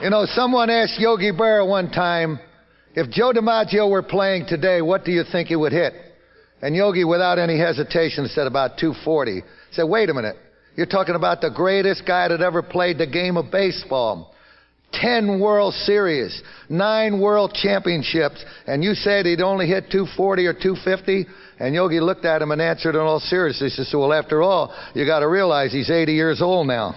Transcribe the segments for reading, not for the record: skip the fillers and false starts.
You know, someone asked Yogi Berra one time, if Joe DiMaggio were playing today, what do you think he would hit? And Yogi, without any hesitation, said about 240. He said, wait a minute. You're talking about the greatest guy that ever played the game of baseball. 10 World Series, 9 World Championships, and you said he'd only hit 240 or 250? And Yogi looked at him and answered in all seriousness. He said, well, after all, you got to realize he's 80 years old now.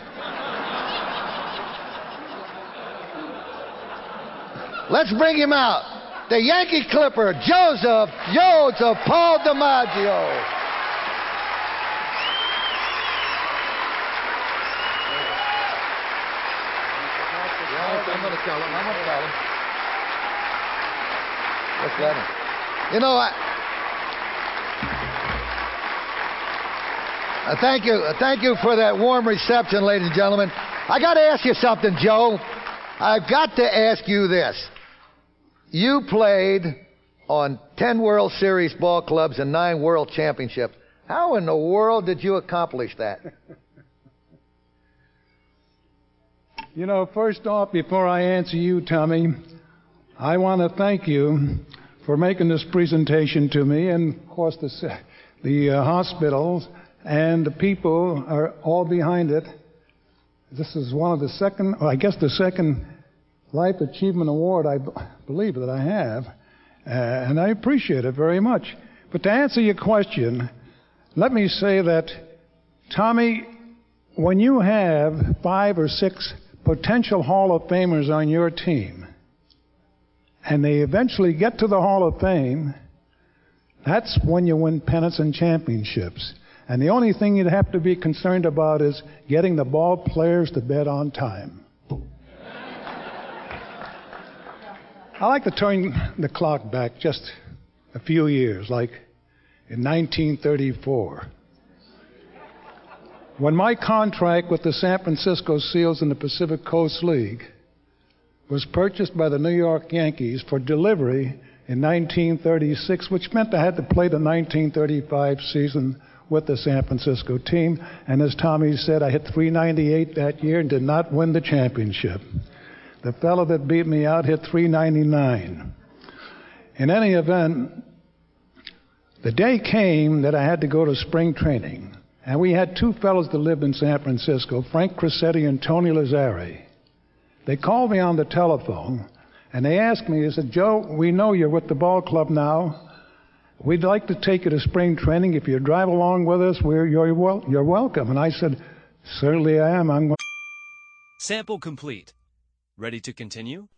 Let's bring him out. The Yankee Clipper, Joseph Paul DiMaggio. I'm going to tell him. Let's let him. You know, thank you for that warm reception, ladies and gentlemen. I got to ask you something, Joe. I've got to ask you this. You played on 10 World Series ball clubs and 9 World Championships. How in the world did you accomplish that? You know, first off, before I answer you, Tommy, I want to thank you for making this presentation to me, and of course the hospitals and the people are all behind it. This is one of the the second Life Achievement Award I believe that I have, and I appreciate it very much. But to answer your question, let me say that, Tommy, when you have 5 or 6 potential Hall of Famers on your team, and they eventually get to the Hall of Fame, that's when you win pennants and championships. And the only thing you'd have to be concerned about is getting the ball players to bed on time. I like to turn the clock back just a few years, like in 1934. When my contract with the San Francisco Seals in the Pacific Coast League was purchased by the New York Yankees for delivery in 1936, which meant I had to play the 1935 season with the San Francisco team. And as Tommy said, I hit .398 that year and did not win the championship. The fellow that beat me out hit .399. In any event, the day came that I had to go to spring training. And we had 2 fellows that lived in San Francisco, Frank Crissetti and Tony Lazzari. They called me on the telephone, and they asked me, they said, Joe, we know you're with the ball club now. We'd like to take you to spring training. If you drive along with us, you're welcome. And I said, certainly I am. Sample complete. Ready to continue?